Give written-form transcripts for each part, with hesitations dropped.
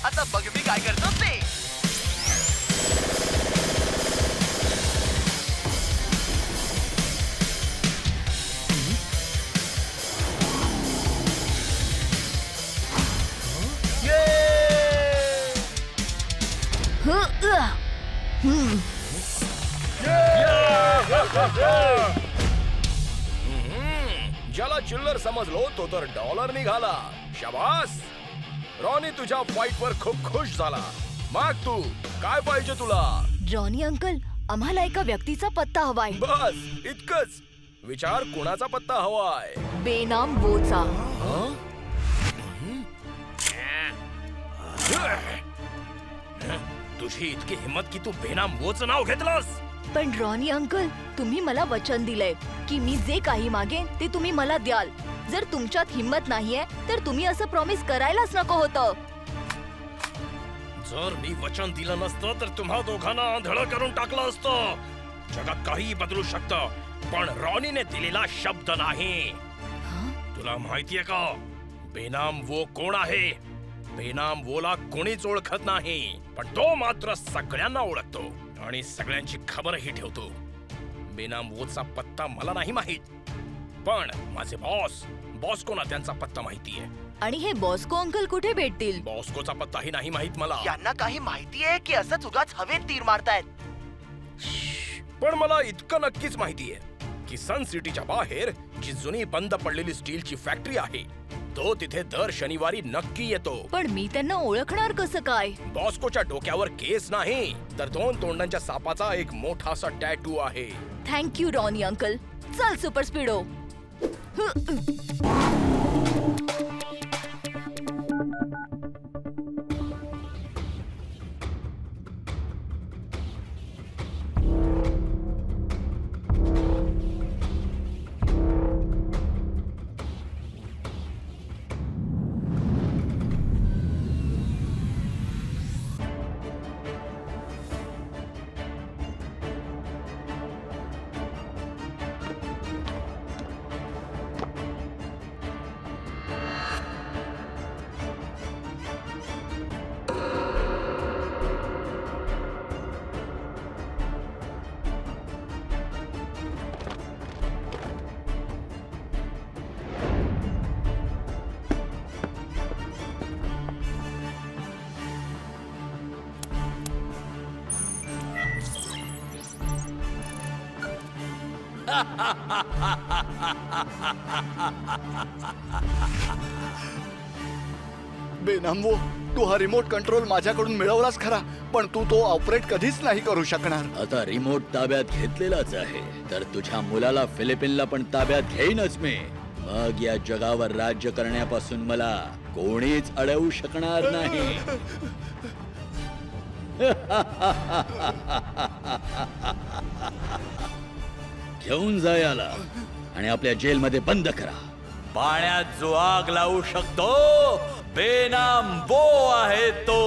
आता बघ मी काय करतो ते. ज्याला चिल्लर समजलो तो तर डॉलर निघाला. शाबास रॉनी, तुझ्या फाईट वर खूप खुश झाला. मग तू काय पाहिजे तुला? जॉनी अंकल, आम्हाला एका व्यक्तीचा पत्ता हवाय. बस इतकंच. विचार, कोणाचा पत्ता हवाय? बेनाम बोचा. तुझी इतकी हिम्मत की तू बेनाम वोच नाव घेतलंस? पण रॉनी अंकल, तुम्ही मला वचन दिलंय की मी जे काही मागेन ते तुम्ही मला द्याल. जर तुमच्यात हिम्मत नाहीये तर तुम्ही असं प्रॉमिस करायलाच नको होतं. जर मी वचन दिलं नसतं तर तुम्हा दोघांना आंधळ करून टाकलं असतं. जगात काही बदलू शकतं, पण रॉनीने दिलेला शब्द नाही. तुला माहितीये का बेनाम वो कोण आहे? बेनाम वोला कोणीच ओळखत नाही, पण तो मात्र सगळ्यांना ओळखतो आणि सगळ्यांची खबरही ठेवतो. बेनाम वोचा पत्ता मला नाही माहित, पण माझे बॉस्कोना त्यांचा पत्ता माहितीये. आणि हे बॉस्को अंकल कुठे भेटतील? बॉस्कोचा पत्ताही नाही माहित मला. यांना काही माहितीये की असंच उगाच हवेत तीर मारतायत? पण मला इतकं नक्कीच माहितीये की सन सिटीच्या बाहेर जी जुनी बंद पडलेली स्टीलची फॅक्टरी आहे, तो तिथे दर शनिवारी नक्की येतो. पण मी त्यांना ओळखणार कसं काय? बॉस्कोच्या डोक्यावर केस नाही, तर 2 तोंडांच्या सापाचा एक मोठासा टॅटू आहे. Thank you Ronnie uncle. चल सुपर स्पीडो. बेनामवो, तू हा रिमोट कंट्रोल माझ्याकडून मिळवलास खरा, पण तू तो ऑपरेट कधीच नाही करू शकणार. आता रिमोट ताब्यात घेतलेलाच आहे, तर तुझ्या मुलाला फिलिपिनला पण ताब्यात घेईनच मी. मग या जगावर राज्य करण्यापासून मला कोणीच अडवू शकणार नाही. घेऊन जा याला आणि आपल्या जेलमध्ये बंद करा. पाण्यात जो आग लावू शकतो बेनाम वो आहे तो.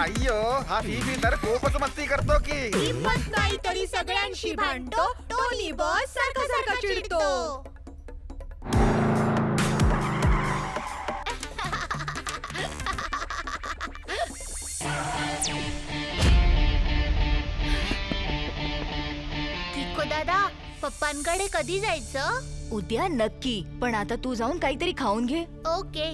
अय्यो, हा फी तर खूपच मस्ती करतो की. हिम्मत नाही तरी सगळ्यांशी भांडतो. टोनी बॉस सारखा सारखा चिडतो. किको दादा, पप्पांकडे कधी जायचं? उद्या नक्की, पण आता तू जाऊन काहीतरी खाऊन घे. ओके,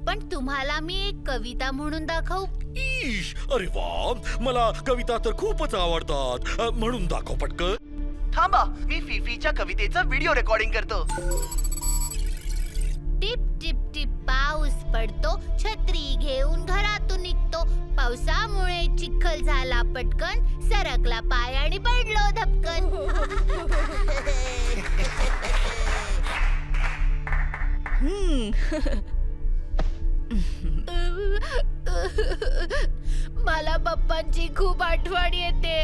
पण तुम्हाला मी एक कविता म्हणून दाखवू? ईश, अरे वा, मला कविता तर खूपच आवडतात. म्हणून दाखव पटकन. थांबा, मी फिफीच्या कवितेचं व्हिडिओ रेकॉर्डिंग करतो. टिप टिप टिप पाऊस पडतो, छत्री घेऊन घरातून निघतो. पावसामुळे चिखल झाला पटकन, सरकला पाय आणि पडलो धपकन. मला पप्पांची खूप आठवण येते.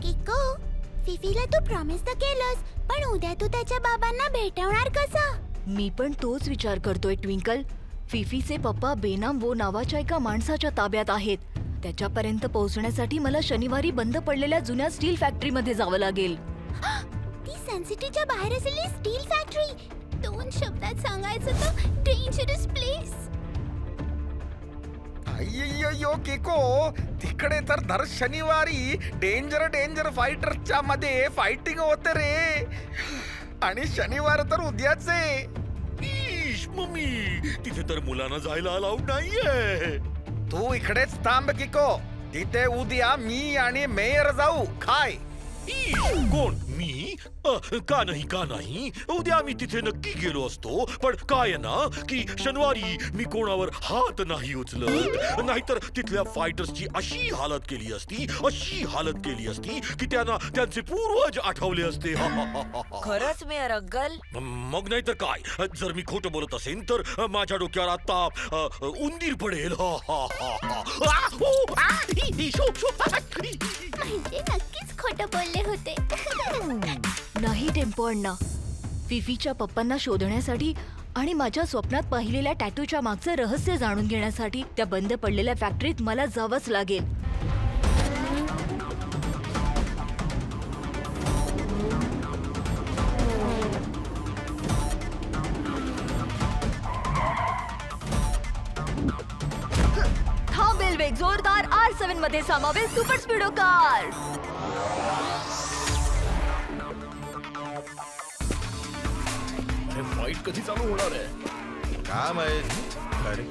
किको, फिफीला तू प्रॉमिस तर केलंस, पण उद्या तू त्याच्या बाबांना भेटवणार कसा? मी पण तोच विचार करतोय ट्विंकल. फिफीचे पप्पा बेनाम वो नावाच्या एका माणसाच्या ताब्यात आहेत. त्याच्यापर्यंत पोहोचण्यासाठी मला शनिवारी बंद पडलेल्या जुन्या स्टील फॅक्टरीमध्ये जावं लागेल. ती सनसिटीच्या बाहेर असलेली स्टील फॅक्टरी. 2 शब्दात सांगायचं तर डेंजरस प्लेस. अय्यो केको, तिकडे तर दर शनिवारी डेंजर फायटरच्या मध्ये फायटिंग होते रे. आणि शनिवार तर उद्याच आहे. मम्मी, तिथे तर मुलांना जायला अलाउड नाहीये. तू इकडेच थांब किको. तिथे उद्या मी आणि मेयर जाऊ. काय कोण? मी? का नाही उद्या मी तिथे नक्की गेलो असतो. पण काय ना की शनिवारी मी कोणावर हात नाही उचलत. नाहीतर तिथल्या फायटर्सची अशी हालत केली असती की त्यांना त्यांचे पूर्वज आठवले असते. खरंच मेयर अंकल? मग नाही तर काय. जर मी खोटं बोलत असेन तर माझ्या डोक्यावर आता उंदीर पडेल. म्हणजे नक्कीच खोटं बोलले होते. नाही टेम्पो अण्णा, फिफीच्या पप्पांना शोधण्यासाठी आणि माझ्या स्वप्नात पाहिलेल्या टॅटूच्या मागचं रहस्य जाणून घेण्यासाठी त्या बंद पडलेल्या फॅक्टरीत मला जावंच लागेल. थांबेल वेग जोरदार R7 मध्ये सामावेल सुपर स्पीडो कार. फाईट कधी चालू होणार आहे? काय माहित. अरे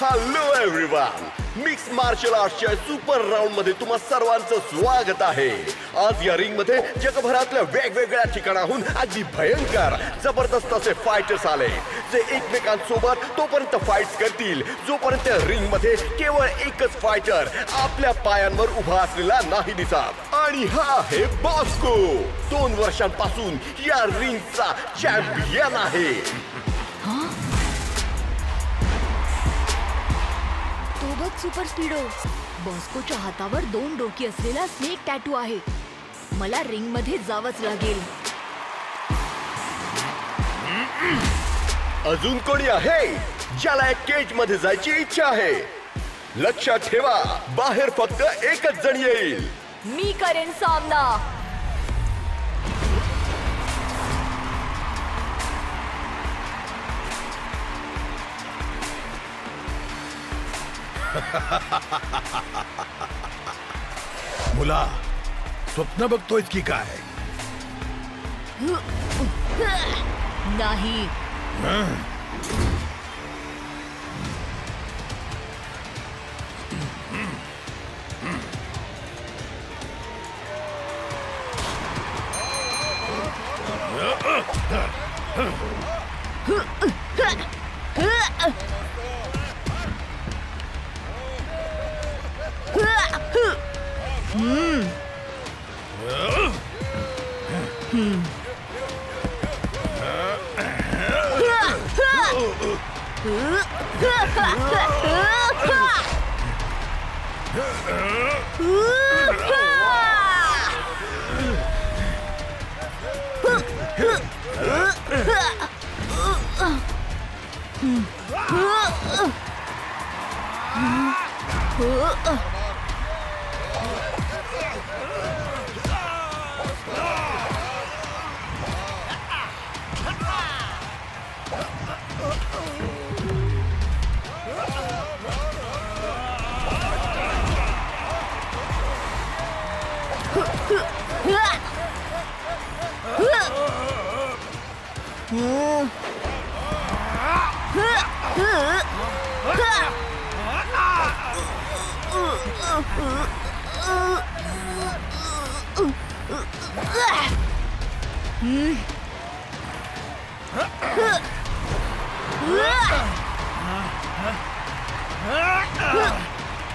हॅलो एव्हरीवन, मिक्स मार्शल आर्टच्या सुपर राऊंड मध्ये तुम्हा सर्वांचं स्वागत आहे. आज या रिंग मध्ये जगभरातल्या वेगवेगळ्या ठिकाणाहून अगदी भयंकर जबरदस्त असे फायटर्स आले, जे एकमेकांसोबत तोपर्यंत फाईट्स करतील जोपर्यंत रिंग मध्ये केवळ एकच फायटर आपल्या पायांवर उभा असलेला नाही दिसत. आणि हा आहे बॉस्को. 2 वर्षांपासून या रिंगचा चॅम्पियन आहे. तो बघ सुपर स्पीडो. बॉस्कोच्या हातावर 2 डोकी असलेला स्नेक टॅटू आहे. मला रिंग मध्ये जावंच लागेल. अजून कोणी आहे ज्याला एक केज मध्ये जायची इच्छा आहे? लक्षात ठेवा, बाहेर फक्त एकच जण येईल. मी करेन सामना. मुला, स्वप्न बघतोयस की काय? नाही.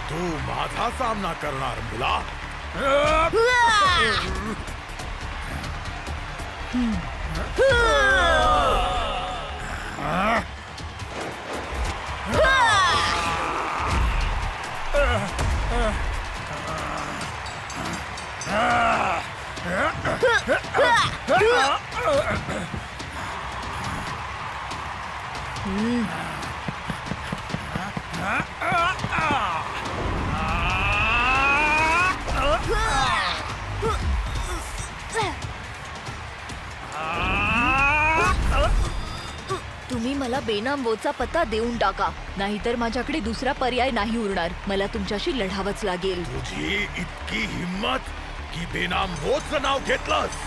तू माझा सामना करणार मुला. तुम्ही मला बेनाम वोचा पत्ता देऊन टाका, नाहीतर माझ्याकडे दुसरा पर्याय नाही उरणार. मला तुमच्याशी लढावंच लागेल. तुझी इतकी हिम्मत की बेनाम वोचं नाव घेतलंस.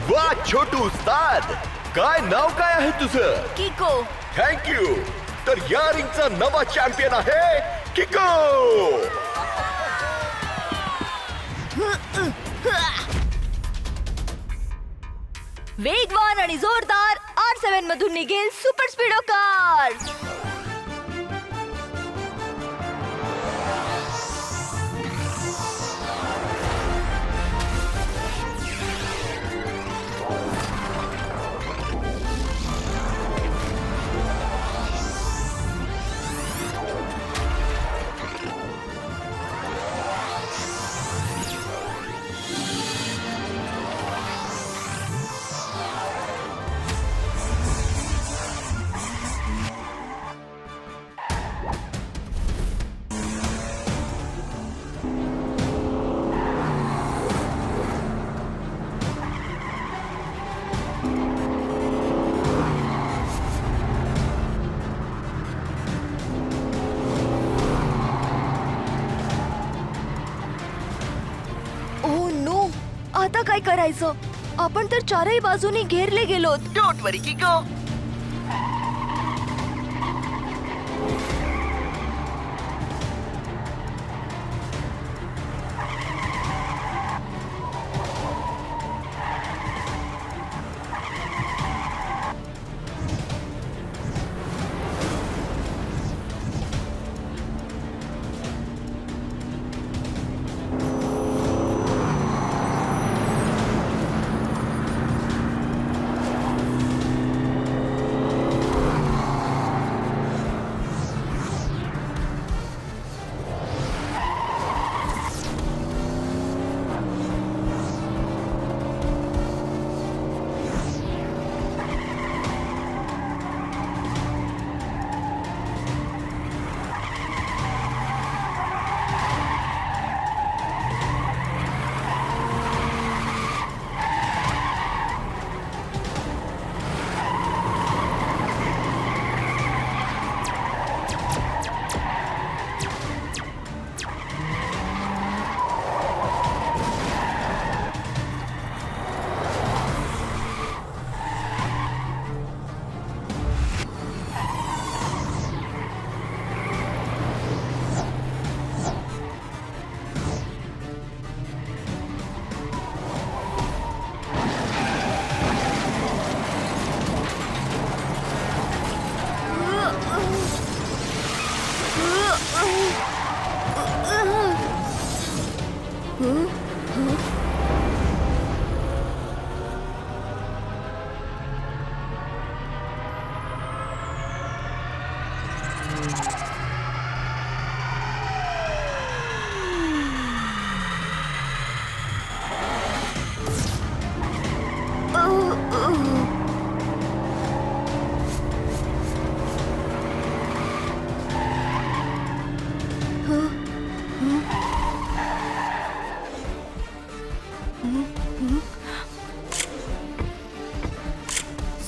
वा छोटू उस्ताद, काय नाव काय आहे तुझं? किको. थँक्यू. तर या रिंगचा नवा चॅम्पियन आहे किको. वेगवान आणि जोरदार R7 मधून निघेल super speedo car. Oh no, आता काय करायचं? आपण तर चारही बाजूनी घेरले गेलोत. Don't worry Kiko.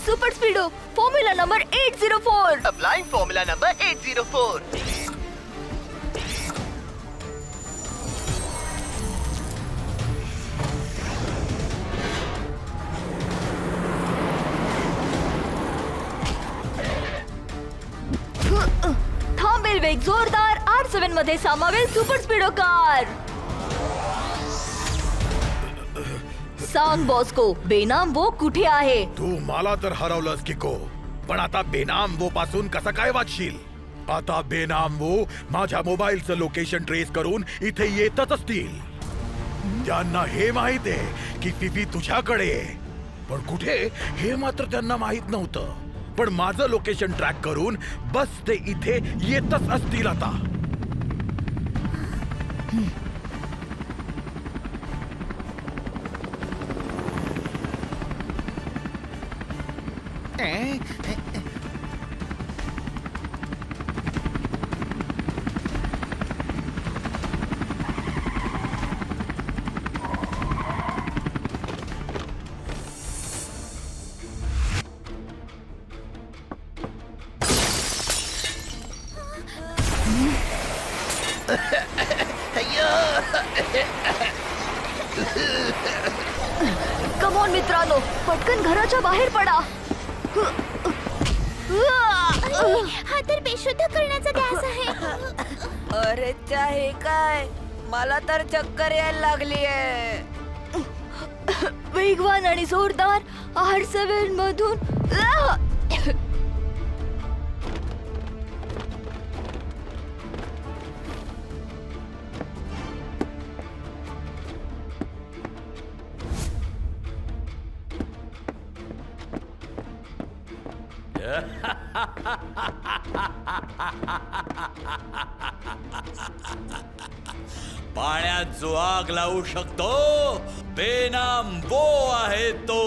Super speedo formula number 804. Applying formula number 804. थांबेल वेग जोरदार R7 मध्ये सामावेल सुपर स्पीडो कार. सांग बॉस्को, बेनाम वो कुठे आहे? तू मला तर हरवलंस किको, पण आता बेनाम वो पासून कसं काय वाचशील? आता बेनाम वो माझ्या मोबाईलचं लोकेशन ट्रेस करून इथे येतच असतील. त्यांना हे माहित आहे की फिफी तुझ्याकडे आहे, पण कुठे हे मात्र त्यांना माहित नव्हतं. पण माझं लोकेशन ट्रॅक करून बस ते इथे येतच असतील आता. कम ऑन मित्रांनो, पटकन घराच्या बाहेर पडा. हा तर बेशुद्ध करण्याचा गॅस आहे. अरे त्या हे काय, मला तर चक्कर यायला लागली आहे. वेगवान आणि जोरदार R7 मधून पाण्यात जो आग लावू शकतो बेनाम वो आहे तो.